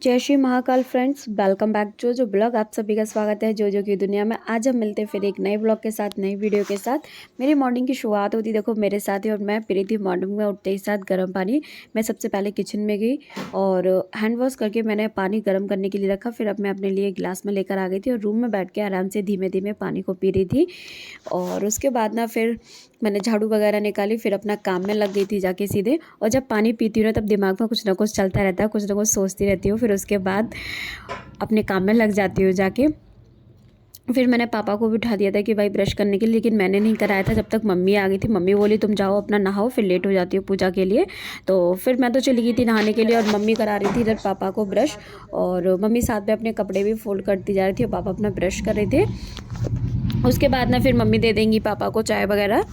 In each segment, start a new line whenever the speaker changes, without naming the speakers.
जय Shri Mahakal friends, welcome back जो blog. आप सभी का स्वागत है जो की दुनिया में। आज हम मिलते हैं फिर एक नए ब्लॉग के साथ, नई वीडियो के साथ। मेरी मॉर्निंग की शुरुआत होती देखो मेरे साथ ही, और मैं पी रही थी मॉर्निंग में उठते ही साथ गर्म पानी। मैं सबसे पहले किचन में गई और हैंड वॉश करके मैंने पानी गर्म करने के लिए रखा। फिर अब मैं अपने लिए गिलास में लेकर आ गई थी और रूम में बैठ के आराम से धीमे धीमे पानी को पी रही थी। और उसके बाद ना फिर मैंने झाड़ू वगैरह निकाली, फिर अपना काम में लग गई थी जाके सीधे। और जब पानी पीती हूँ ना तब दिमाग में कुछ ना कुछ चलता रहता है, कुछ ना कुछ सोचती रहती हूँ। फिर उसके बाद अपने काम में लग जाती हूँ जाके। फिर मैंने पापा को भी उठा दिया था कि भाई ब्रश करने के लिए, लेकिन मैंने नहीं कराया था। जब तक मम्मी आ गई थी, मम्मी बोली तुम जाओ अपना नहाओ, फिर लेट हो जाती हो पूजा के लिए। तो फिर मैं तो चली गई थी नहाने के लिए और मम्मी करा रही थी इधर पापा को ब्रश। और मम्मी साथ में अपने कपड़े भी फोल्ड करती जा रही थी और पापा अपना ब्रश कर रहे थे। उसके बाद ना फिर मम्मी दे देंगी पापा को चाय वगैरह।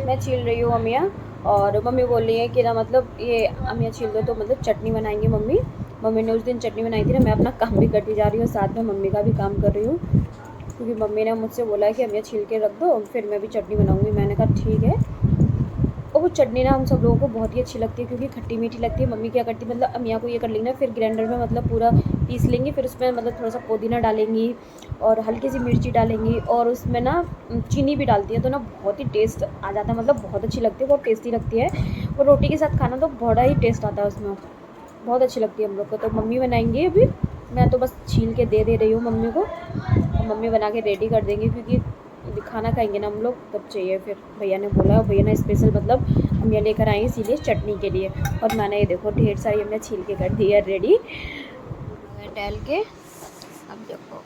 मैं छील रही हूँ अमिया, और मम्मी बोल रही है कि ना मतलब ये अमिया छील दो तो मतलब चटनी बनाएंगी मम्मी। मम्मी ने उस दिन चटनी बनाई थी ना, मैं अपना काम भी करती जा रही हूँ, साथ में मम्मी का भी काम कर रही हूँ। क्योंकि मम्मी ने मुझसे बोला है कि अमिया छील के रख दो, फिर मैं भी चटनी बनाऊँगी। मैंने कहा ठीक है। और वो चटनी ना हम सब लोगों को बहुत ही अच्छी लगती है, क्योंकि खट्टी मीठी लगती है। मम्मी क्या करती है, मतलब अमिया को ये कर लेंगे ना, फिर ग्राइंडर में मतलब पूरा पीस लेंगी, फिर उसमें मतलब थोड़ा सा पुदीना डालेंगी और हल्की सी मिर्ची डालेंगी, और उसमें ना चीनी भी डालती है, तो ना बहुत ही टेस्ट आ जाता है। मतलब बहुत अच्छी लगती है, बहुत टेस्टी लगती है। और रोटी के साथ खाना तो बड़ा ही टेस्ट आता है उसमें, बहुत अच्छी लगती है हम लोग को। तो मम्मी बनाएंगी अभी, मैं तो बस छील के दे रही हूँ मम्मी को, और मम्मी बना के रेडी कर देंगी। क्योंकि खाना खाएंगे ना हम लोग तब चाहिए। फिर भैया ने बोला, भैया ने स्पेशल मतलब अमिया लेकर आई इसीलिए चटनी के लिए। और मैंने ये देखो ढेर सारी हमने छील के कर दी है रेडी डाल के। अब देखो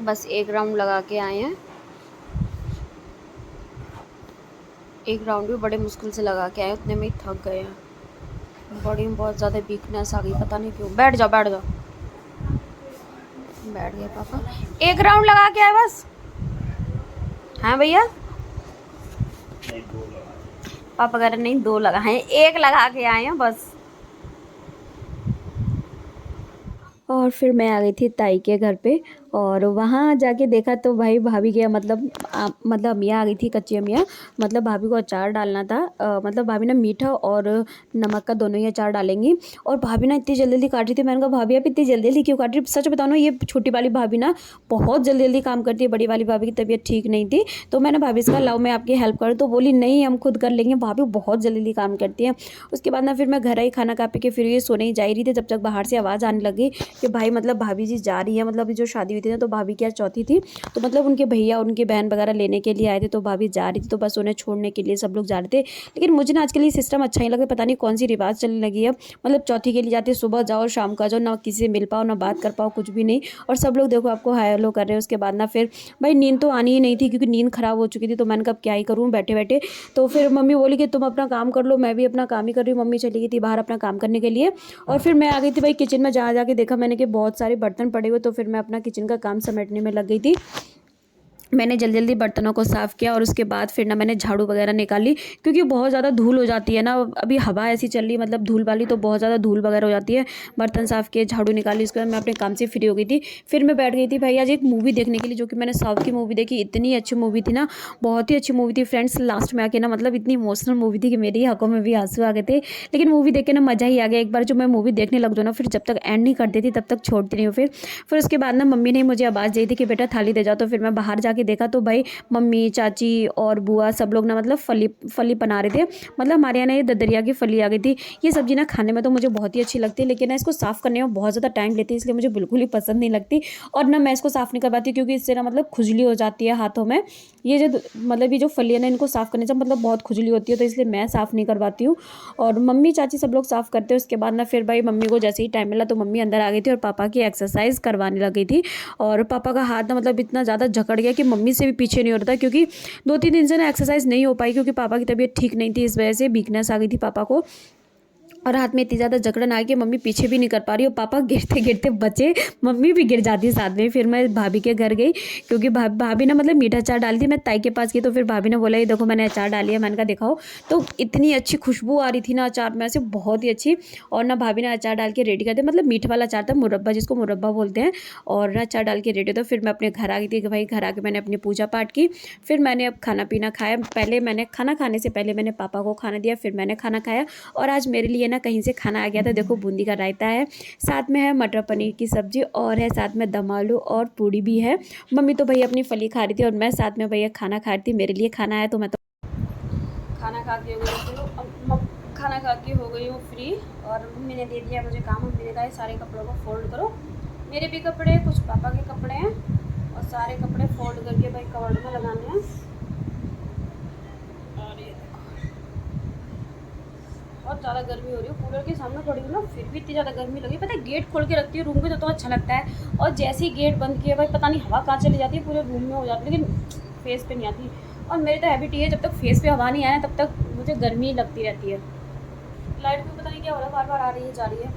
बस एक राउंड लगा के आए हैं, एक राउंड भी बड़े मुश्किल से लगा के आए, उतने में ही थक गए हैं। बॉडी में बहुत ज़्यादा वीकनेस आ गई, पता नहीं क्यों। बैठ जाओ बैठ जाओ, बैठ गए पापा। एक राउंड लगा के आए बस। हाँ भैया, पापा कह रहे नहीं दो लगाए हैं, एक लगा के आए हैं बस। और फिर मैं आ गई थी ताई के घर पे, और वहाँ जाके देखा तो भाई भाभी के मतलब अमिया आ गई थी, कच्ची अमिया। मतलब भाभी को अचार डालना था। मतलब भाभी ना मीठा और नमक का दोनों ही अचार डालेंगी। और भाभी ना इतनी जल्दी जल्दी काट रही थी। मैंने कहा भाभी आप इतनी जल्दी जल्दी क्यों काट रही? सच बताओ ना, ये छोटी वाली भाभी ना बहुत जल्दी जल्दी काम करती है। बड़ी वाली भाभी की तबीयत ठीक नहीं थी, तो मैंने भाभी से कहा लाओ मैं आपकी हेल्प करूँ, तो बोली नहीं हम खुद कर लेंगे। भाभी बहुत जल्दी जल्दी काम करती है। उसके बाद ना फिर मैं घर आई खाना खा पी के, फिर ये सोने ही जा रही थी, जब तक बाहर से आवाज़ आने लगी कि भाई मतलब भाभी जी जा रही है। मतलब जो शादी हुई थी ना, तो भाभी की आज चौथी थी, तो मतलब उनके भैया उनकी बहन वगैरह लेने के लिए आए थे, तो भाभी जा रही थी, तो बस उन्हें छोड़ने के लिए सब लोग जा रहे थे। लेकिन मुझे ना आजकल ये सिस्टम अच्छा नहीं लगता, पता नहीं कौन सी रिवाज चलने लगी है। मतलब चौथी के लिए जाते सुबह जाओ शाम का जाओ, ना किसी से मिल पाओ ना बात कर पाओ, कुछ भी नहीं। और सब लोग देखो आपको हाय हेलो कर रहे हैं। उसके बाद ना फिर भाई नींद तो आनी ही नहीं थी, क्योंकि नींद खराब हो चुकी थी। तो मैंने कहा क्या ही करूँ बैठे बैठे। तो फिर मम्मी बोली कि तुम अपना काम कर लो, मैं भी अपना काम ही कर रही हूँ। मम्मी चली गई थी बाहर अपना काम करने के लिए, और फिर मैं आ गई थी भाई किचन में। जा जाके देखा मैंने कि बहुत सारे बर्तन पड़े हुए, तो फिर मैं अपना किचन का काम समेटने में लग गई थी। मैंने जल्दी जल्दी बर्तनों को साफ़ किया, और उसके बाद फिर ना मैंने झाड़ू वगैरह निकाली, क्योंकि बहुत ज़्यादा धूल हो जाती है ना। अभी हवा ऐसी चल रही है मतलब धूल वाली, तो बहुत ज़्यादा धूल वगैरह हो जाती है। बर्तन साफ़ किए, झाड़ू निकाली, उसके बाद मैं अपने काम से फ्री हो गई थी। फिर मैं बैठ गई थी भाई आज एक मूवी देखने के लिए, जो कि मैंने साउथ की मूवी देखी। इतनी अच्छी मूवी थी ना, बहुत ही अच्छी मूवी थी फ्रेंड्स। लास्ट में आके ना मतलब इतनी इमोशनल मूवी थी कि मेरी आंखों में भी आंसू आ गए थे। लेकिन मूवी देख के ना मज़ा ही आ गया। एक बार जो मैं मूवी देखने लग जाऊँ ना, फिर जब तक एंड नहीं कर देती तब तक छोड़ती नहीं हूँ। फिर उसके बाद ना मम्मी ने मुझे आवाज़ दी थी कि बेटा थाली दे जाओ। तो फिर मैं बाहर जाके देखा तो भाई मम्मी चाची और बुआ सब लोग ना मतलब फली फली बना रहे थे। मतलब हमारे यहाँ ना ये ददरिया की फली आ गई थी। ये सब्जी ना खाने में तो मुझे बहुत ही अच्छी लगती है, लेकिन ना इसको साफ़ करने में बहुत ज़्यादा टाइम लेती है, इसलिए मुझे बिल्कुल ही पसंद नहीं लगती। और ना मैं इसको साफ़ नहीं करवाती, क्योंकि इससे ना मतलब खुजली हो जाती है हाथों में। ये जो मतलब ये जो फली है ना, इनको साफ़ करने से मतलब बहुत खुजली होती है, तो इसलिए मैं साफ़ नहीं करवाती हूँ। और मम्मी चाची सब लोग साफ़ करते हैं। उसके बाद ना फिर भाई मम्मी को जैसे ही टाइम मिला तो मम्मी अंदर आ गई थी और पापा की एक्सरसाइज करवाने लगी थी। और पापा का हाथ ना मतलब इतना ज़्यादा जकड़ गया कि मम्मी से भी पीछे नहीं हो रहा था, क्योंकि 2-3 दिन से ना एक्सरसाइज नहीं हो पाई, क्योंकि पापा की तबीयत ठीक नहीं थी। इस वजह से वीकनेस आ गई थी पापा को, और हाथ में इतनी ज़्यादा जकड़न आ गई कि मम्मी पीछे भी नहीं कर पा रही, और पापा गिरते गिरते बचे। मम्मी भी गिर जाती साथ में। फिर मैं भाभी के घर गई, क्योंकि भाभी ना मतलब मीठा अचार डाली थी। मैं ताई के पास गई तो फिर भाभी ने बोला ये देखो मैंने अचार डाली है। मैंने कहा दिखाओ, तो इतनी अच्छी खुशबू आ रही थी ना अचार में से, बहुत ही अच्छी। और ना भाभी ने अचार डाल के रेडी कर दिया। मतलब मीठा वाला अचार था, मुरब्बा जिसको मुरब्बा बोलते हैं। और ना अचार डाल के रेडी। तो फिर मैं अपने घर आ गई थी कि भाई घर आके मैंने अपनी पूजा पाठ की। फिर मैंने अब खाना पीना खाया। पहले मैंने खाना खाने से पहले मैंने पापा को खाना दिया, फिर मैंने खाना खाया। और आज मेरे लिए ना कहीं से खाना आ गया था। देखो बूंदी का रायता है, साथ में है मटर पनीर की सब्ज़ी और है साथ में दम आलू और पूड़ी भी है। मम्मी तो भैया अपनी फली खा रही थी और मैं साथ में भैया खाना खा रही थी। मेरे लिए खाना है तो मैं तो खाना खा के हो गई हूँ, खाना खा के हो गई हूँ फ्री। और मम्मी ने दे दिया मुझे काम। मम्मी ने कहा सारे कपड़ों को फोल्ड करो। मेरे भी कपड़े, कुछ पापा के कपड़े हैं और सारे कपड़े फोल्ड करके भाई कवर्ड में लगाने हैं। और ये देखो बहुत ज़्यादा गर्मी हो रही है, कूलर के सामने खड़ी हूँ ना फिर भी इतनी ज़्यादा गर्मी लगी। पता है गेट खोल के रखती है रूम में तो अच्छा लगता है, और जैसे ही गेट बंद किया भाई पता नहीं हवा कहाँ चली जाती है, पूरे रूम में हो जाती है, लेकिन फेस पे नहीं आती। और मेरी तो हैबिट ये है, जब तक फेस पे हवा नहीं आए तब तक मुझे गर्मी लगती रहती है। लाइट भी पता नहीं क्या हो रहा है, बार बार आ रही है जा रही है।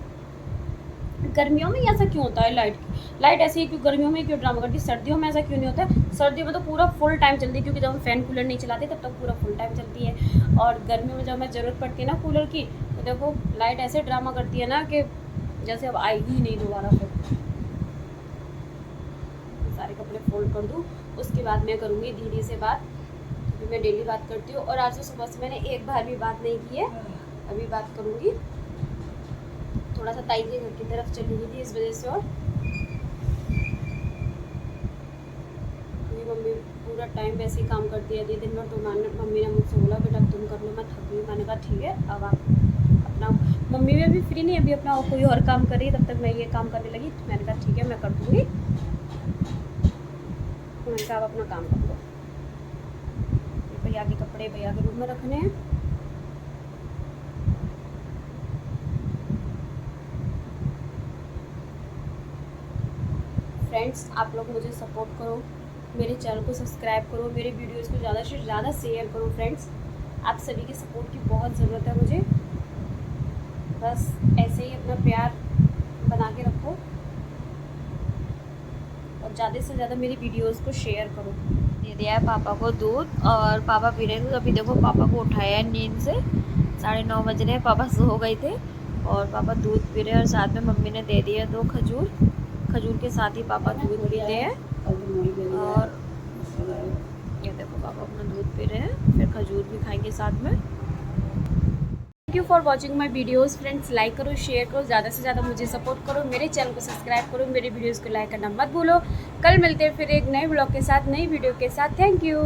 गर्मियों में ऐसा क्यों होता है? लाइट ऐसे ही क्यों गर्मियों में क्यों ड्रामा करती है? सर्दियों में ऐसा क्यों नहीं होता है? सर्दियों में तो पूरा फुल टाइम चलती है, क्योंकि जब हम फैन कूलर नहीं चलाते तब तक पूरा फुल टाइम चलती है। और गर्मियों में जब हमें ज़रूरत पड़ती है ना कूलर की, तो देखो लाइट ऐसे ड्रामा करती है ना कि जैसे अब आएगी ही नहीं दोबारा। फिर सारे कपड़े फोल्ड कर दूँ, उसके बाद मैं करूँगी दीदी से बात, क्योंकि मैं डेली बात करती हूँ। और आज तो सुबह से मैंने एक बार भी बात नहीं की है, अभी बात करूँगी। थोड़ा सा ताई के घर की तरफ चली गई थी इस वजह से। और मम्मी पूरा टाइम वैसे ही काम करती रहती है दिन भर, तो मम्मी ने मुझसे बोला बेटा तुम कर लो, मैं थक गई। मैंने कहा ठीक है अब आप अपना, मम्मी भी अभी फ्री नहीं, अभी अपना कोई और काम कर रही है, तब तक मैं ये काम करने लगी। तो मैंने कहा ठीक है मैं कर दूँगी। मैंने कहा आप अपना काम कर लो। भैया के कपड़े भैया के रूम में रखने हैं। फ्रेंड्स आप लोग मुझे सपोर्ट करो, मेरे चैनल को सब्सक्राइब करो, मेरे वीडियोज़ को ज़्यादा से ज़्यादा शेयर करो। फ्रेंड्स आप सभी के सपोर्ट की बहुत ज़रूरत है मुझे, बस ऐसे ही अपना प्यार बना के रखो और ज़्यादा से ज़्यादा मेरी वीडियोज़ को शेयर करो। दे दिया है पापा को दूध और पापा पी रहे थे। अभी देखो पापा को उठाया है नींद से, 9:30 बज रहे हैं, पापा सो गए थे और पापा दूध पी रहे हैं। और साथ में मम्मी ने दे दिया 2 खजूर, खजूर के साथ ही पापा दूध पीते हैं। और ये देखो पापा अपना दूध पी रहे हैं, फिर खजूर भी खाएंगे साथ में। Thank you for watching my videos. Friends like करो, शेयर करो, ज़्यादा से ज़्यादा मुझे सपोर्ट करो, मेरे चैनल को सब्सक्राइब करो, मेरे वीडियोज़ को लाइक करना मत भूलो। कल मिलते हैं फिर एक नए ब्लॉग के साथ, नई वीडियो के साथ। Thank you.